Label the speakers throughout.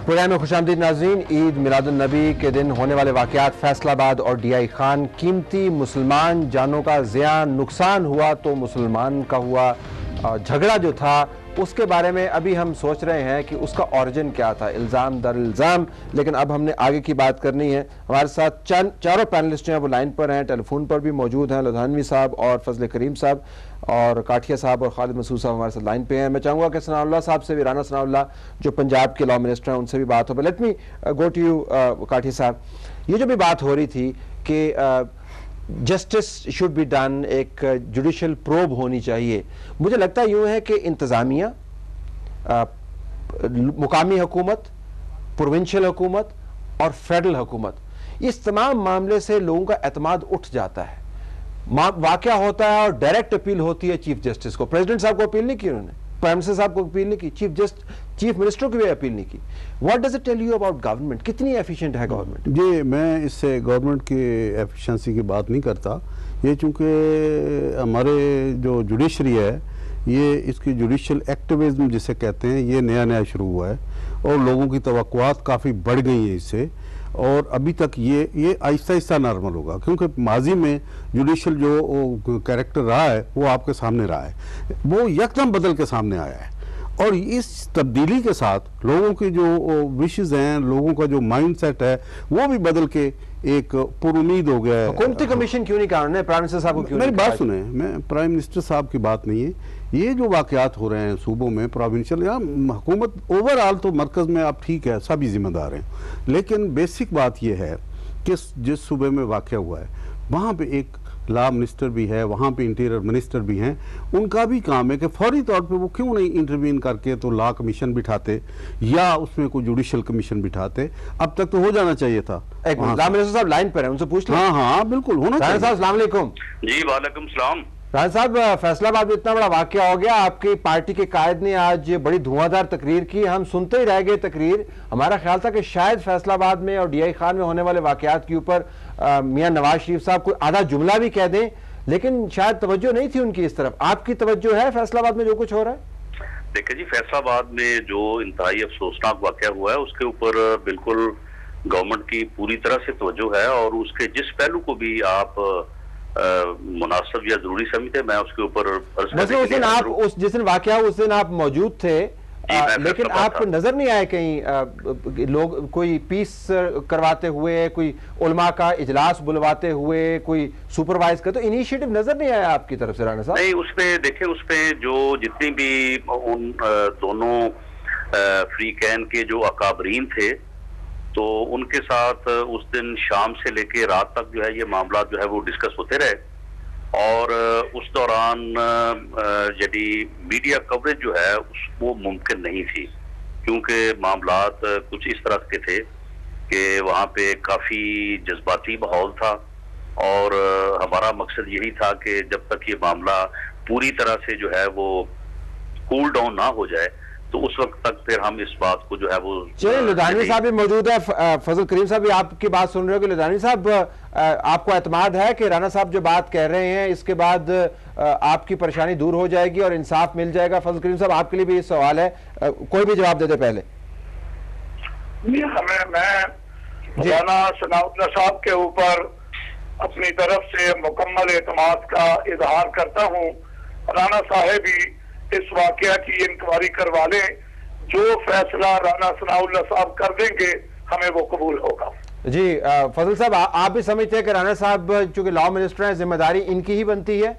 Speaker 1: Programme میں خوش آمدید ناظرین۔ عید میلاد النبی کے دن ہونے والے واقعات فیصل آباد اور ڈی آئی خان، قیمتی مسلمان جانوں کا زیان نقصان ہوا تو مسلمان کا ہوا جھگڑا جو تھا اس کے بارے میں ابھی ہم سوچ رہے ہیں کہ اس کا اوریجن کیا تھا، الزام در الزام، لیکن اب ہم نے آگے کی بات کرنی ہے۔ ہمارے ساتھ چاروں پینلسٹ ہیں، وہ لائن پر ہیں، ٹیلی فون پر بھی موجود ہیں، لدھانوی صاحب اور فضل کریم صاحب اور کاٹھیا صاحب اور خالد مسعود صاحب ہمارے ساتھ لائن پہ ہیں۔ میں چاہوں گا کہ ثناء اللہ صاحب سے بھی، رانا ثناء اللہ جو پنجاب کے لا منسٹر ہیں، ان سے بھی بات ہو۔ Let me go to you Kathia صاحب، یہ جو بھی بات ہو رہی تھی کہ جسٹس شوڈ بی ڈن، ایک جوڈیشل پروب ہونی چاہیے، مجھے لگتا یوں ہے کہ انتظامیہ، مقامی حکومت، پروونشل حکومت اور فیڈرل حکومت، اس تمام معاملے سے لوگوں کا اعتماد اٹھ جاتا ہے۔ واقعہ ہوتا ہے اور ڈائریکٹ اپیل ہوتی ہے چیف جسٹس کو۔ پریزیڈنٹ صاحب کو اپیل نہیں کی انہوں نے، پرائم منسٹر صاحب کو اپیل نہیں کی، چیف منسٹر کو بھی اپیل نہیں کی۔ What does it tell you about government? کتنی ایفیشینٹ ہے گورنمنٹ؟
Speaker 2: جی، میں اس سے گورنمنٹ کی ایفیشنسی کی بات نہیں کرتا، یہ چونکہ ہمارے جو جوڈیشری ہے، یہ اس کی جوڈیشل ایکٹیویزم جسے کہتے ہیں، یہ نیا شروع ہوا ہے اور لوگوں کی توقعات کافی بڑھ گئی ہیں اس سے، اور ابھی تک یہ آہستہ آہستہ نارمل ہوگا، کیونکہ ماضی میں جوڈیشل جو کریکٹر رہا ہے وہ آپ کے سامنے رہا ہے، وہ یکدم بدل کے سامنے آیا ہے، اور اس تبدیلی کے ساتھ لوگوں کی جو وشز ہیں، لوگوں کا جو مائنڈ سیٹ ہے، وہ بھی بدل کے ایک پر امید ہو گیا ہے۔
Speaker 1: حکومتی کمیشن کیوں نہیں کہا انہوں نے؟ پرائم منسٹر صاحب کو کیوں نہیں
Speaker 2: میری بات سنیں، میں پرائم منسٹر صاحب کی بات نہیں ہے، یہ جو واقعات ہو رہے ہیں صوبوں میں، پروونشل یا حکومت اوور آل تو مرکز میں آپ ٹھیک ہے، سبھی ذمہ دار ہیں، لیکن بیسک بات یہ ہے کہ جس صوبے میں واقعہ ہوا ہے وہاں پہ ایک لا منسٹر بھی ہے، وہاں پہ انٹیریئر منسٹر بھی ہیں، ان کا بھی کام ہے کہ فوری طور پہ وہ کیوں نہیں انٹروین کر کے تو لا کمیشن بٹھاتے یا اس میں کوئی جوڈیشل کمیشن بٹھاتے، اب تک تو ہو جانا چاہیے تھا۔
Speaker 1: لا منسٹر صاحب لائن پر ہیں، ان سے پوچھ لیں۔
Speaker 2: ہاں بالکل ہونا چاہیے۔
Speaker 1: صاحب السلام علیکم۔
Speaker 3: جی وعلیکم السلام۔
Speaker 1: رانا صاحب، فیصل آباد میں اتنا بڑا واقعہ ہو گیا، آپ کی پارٹی کے قائد نے آج بڑی دھواں تقریر کی، ہم سنتے ہی رہ گئے تقریر۔ ہمارا خیال تھا کہ شاید فیصل آباد میں اور ڈی آئی خان میں ہونے والے واقعات کے اوپر میاں نواز شریف صاحب کوئی آدھا جملہ بھی کہہ دیں، لیکن شاید توجہ نہیں تھی ان کی اس طرف۔ آپ کی توجہ ہے فیصل آباد میں جو کچھ ہو رہا ہے؟
Speaker 3: دیکھیں جی، فیصل آباد میں جو انتہائی افسوسناک واقعہ ہوا ہے اس کے اوپر بالکل گورنمنٹ کی پوری طرح سے توجہ ہے، اور اس کے جس پہلو کو بھی آپ مناسب یا ضروری سمجھتے ہیں، میں اس کے اوپر
Speaker 1: جس دن واقعہ اس دن آپ موجود تھے، لیکن آپ کو نظر نہیں آئے کہیں لوگ کوئی پیس کرواتے ہوئے، کوئی علماء کا اجلاس بلواتے ہوئے، کوئی سپروائز کرتے، انیشیٹو نظر نہیں آیا آپ کی طرف سے رانا صاحب؟
Speaker 3: نہیں، اس پہ دیکھیں، اس پہ جو جتنی بھی ان دونوں فریقین کے جو اکابرین تھے، تو ان کے ساتھ اس دن شام سے لے کے رات تک جو ہے یہ معاملات جو ہے وہ ڈسکس ہوتے رہے، اور اس دوران یعنی میڈیا کوریج جو ہے وہ ممکن نہیں تھی، کیونکہ معاملات کچھ اس طرح کے تھے کہ وہاں پہ کافی جذباتی ماحول تھا، اور ہمارا مقصد یہی تھا کہ جب تک یہ معاملہ پوری طرح سے جو ہے وہ کول ڈاؤن نہ ہو جائے تو اس وقت تک پھر ہم اس بات کو جو ہے وہ
Speaker 1: چلیں۔ لدھانوی صاحب بھی موجود ہے، فضل کریم صاحب بھی آپ کی بات سن رہے ہو کہ لدھانوی صاحب آپ کو اعتماد ہے کہ رانا صاحب جو بات کہہ رہے ہیں اس کے بعد آپ کی پریشانی دور ہو جائے گی اور انصاف مل جائے گا؟ فضل کریم صاحب آپ کے لیے بھی یہ سوال ہے، کوئی بھی جواب دے دے پہلے۔
Speaker 4: میں رانا ثناء اللہ صاحب کے اوپر اپنی طرف سے مکمل اعتماد کا اظہار کرتا ہوں۔ رانا صاحب بھی اس واقعہ کی انکوائری کروا لیں، جو فیصلہ رانا ثناء اللہ صاحب کر دیں گے ہمیں وہ قبول ہوگا۔
Speaker 1: جی فضل صاحب، آپ بھی سمجھتے ہیں کہ رانا صاحب چونکہ لا منسٹر ہیں، ذمہ داری ان کی ہی بنتی ہے؟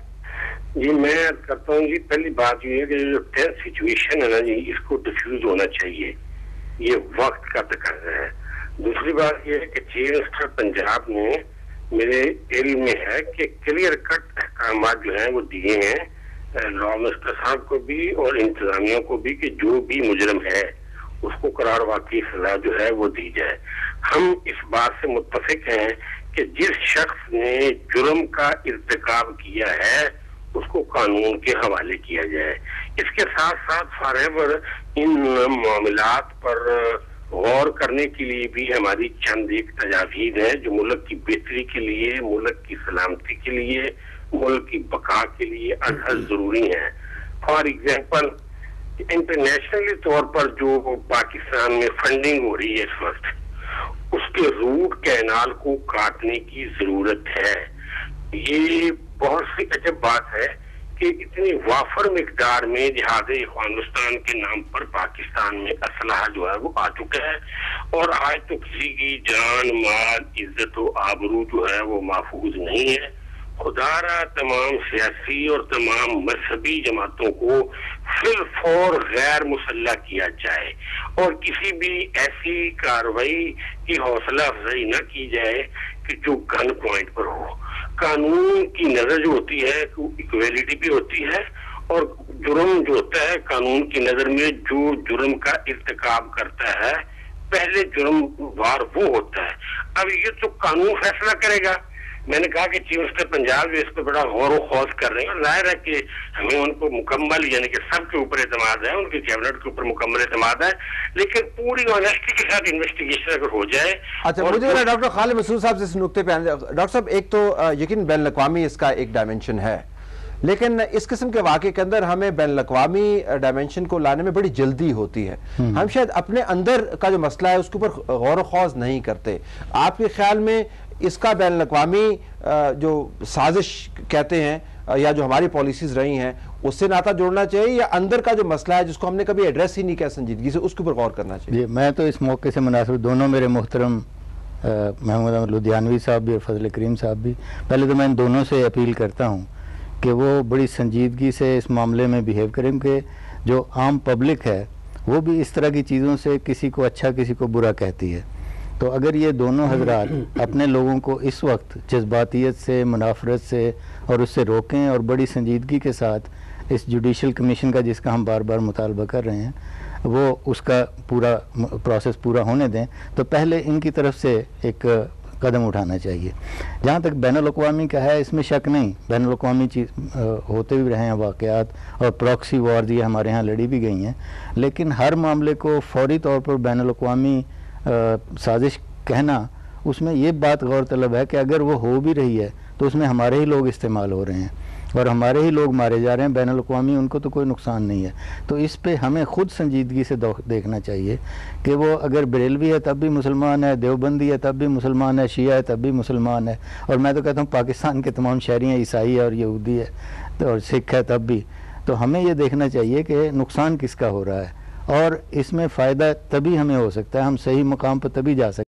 Speaker 5: جی میں کرتا ہوں جی، پہلی بات یہ ہے کہ جو ٹینس سچویشن ہے نا جی، اس کو ڈیفیوز ہونا چاہیے، یہ وقت کا تقاضا ہے۔ دوسری بات یہ ہے کہ چیف منسٹر پنجاب نے میرے علم میں ہے کہ کلیئر کٹ احکامات جو ہیں وہ دیے ہیں لا منسٹر صاحب کو بھی اور انتظامیہ کو بھی کہ جو بھی مجرم ہے اس کو قرار واقعی سزا جو ہے وہ دی جائے۔ ہم اس بات سے متفق ہیں کہ جس شخص نے جرم کا ارتکاب کیا ہے اس کو قانون کے حوالے کیا جائے۔ اس کے ساتھ ساتھ فار ایور ان معاملات پر غور کرنے کے لیے بھی ہماری چند ایک تجاویز ہیں جو ملک کی بہتری کے لیے، ملک کی سلامتی کے لیے، ملک کی بقا کے لیے ازحد ضروری ہیں۔ فار ایگزامپل انٹرنیشنلی طور پر جو پاکستان میں فنڈنگ ہو رہی ہے اس وقت، اس کے روٹ کینال کو کاٹنے کی ضرورت ہے۔ یہ بہت سی عجب بات ہے کہ اتنی وافر مقدار میں جہاد افغانستان کے نام پر پاکستان میں اسلحہ جو ہے وہ آ چکا ہے، اور آج تو کسی کی جان مال عزت و آبرو جو ہے وہ محفوظ نہیں ہے۔ خدا را تمام سیاسی اور تمام مذہبی جماعتوں کو فی الفور غیر مسلح کیا جائے، اور کسی بھی ایسی کارروائی کی حوصلہ افزائی نہ کی جائے کہ جو گن پوائنٹ پر ہو۔ قانون کی نظر جو ہوتی ہے ایکویلٹی بھی ہوتی ہے، اور جرم جو ہوتا ہے قانون کی نظر میں جو جرم کا ارتکاب کرتا ہے پہلے جرم وار وہ ہوتا ہے۔ اب یہ تو قانون فیصلہ کرے گا۔ میں نے کہا کہ چیف منسٹر پنجاب جو اس پہ بڑا غور و خوض کر رہے ہیں، اور ظاہر ہے کہ ہمیں ان کو مکمل یعنی کہ سب کے اوپر اعتماد ہے، ان کی کیبنٹ کے اوپر مکمل اعتماد ہے، لیکن پوری آنیسٹی کے ساتھ انویسٹیگیشن اگر ہو جائے۔
Speaker 1: اچھا، مجھے ڈاکٹر خالد مسعود صاحب سے اس نقطے پہ آنے، ڈاکٹر صاحب ایک تو یقین بین الاقوامی اس کا ایک ڈائمنشن ہے، لیکن اس قسم کے واقعے کے اندر ہمیں بین الاقوامی ڈائمنشن کو لانے میں بڑی جلدی ہوتی ہے، ہم شاید اپنے اندر کا جو مسئلہ ہے اس کے اوپر غور و خوض نہیں کرتے۔ آپ کے خیال میں اس کا بین الاقوامی جو سازش کہتے ہیں یا جو ہماری پالیسیز رہی ہیں اس سے ناطہ جوڑنا چاہیے، یا اندر کا جو مسئلہ ہے جس کو ہم نے کبھی ایڈریس ہی نہیں کیا سنجیدگی سے، اس کے اوپر غور کرنا چاہیے؟
Speaker 6: جی، میں تو اس موقع سے مناسب دونوں میرے محترم محمد احمد لدھیانوی صاحب بھی اور فضل کریم صاحب بھی، پہلے تو میں ان دونوں سے اپیل کرتا ہوں کہ وہ بڑی سنجیدگی سے اس معاملے میں بیہیو کریں، کہ جو عام پبلک ہے وہ بھی اس طرح کی چیزوں سے کسی کو اچھا کسی کو برا کہتی ہے، تو اگر یہ دونوں حضرات اپنے لوگوں کو اس وقت جذباتیت سے، منافرت سے اور اس سے روکیں، اور بڑی سنجیدگی کے ساتھ اس جوڈیشل کمیشن کا جس کا ہم بار بار مطالبہ کر رہے ہیں وہ اس کا پورا پروسیس پورا ہونے دیں، تو پہلے ان کی طرف سے ایک قدم اٹھانا چاہیے۔ جہاں تک بین الاقوامی کا ہے، اس میں شک نہیں، بین الاقوامی ہوتے بھی رہے ہیں واقعات، اور پراکسی وارز یہ ہمارے ہاں لڑی بھی گئی ہیں، لیکن ہر معاملے کو فوری طور پر بین الاقوامی سازش کہنا، اس میں یہ بات غور طلب ہے کہ اگر وہ ہو بھی رہی ہے تو اس میں ہمارے ہی لوگ استعمال ہو رہے ہیں اور ہمارے ہی لوگ مارے جا رہے ہیں، بین الاقوامی ان کو تو کوئی نقصان نہیں ہے۔ تو اس پہ ہمیں خود سنجیدگی سے دیکھنا چاہیے کہ وہ اگر بریلوی ہے تب بھی مسلمان ہے، دیوبندی ہے تب بھی مسلمان ہے، شیعہ ہے تب بھی مسلمان ہے، اور میں تو کہتا ہوں پاکستان کے تمام شہری ہیں، عیسائی ہے اور یہودی ہے اور سکھ ہے تب بھی، تو ہمیں یہ دیکھنا چاہیے کہ نقصان کس کا ہو رہا ہے، اور اس میں فائدہ تبھی ہمیں ہو سکتا ہے، ہم صحیح مقام پر تبھی جا سکتے ہیں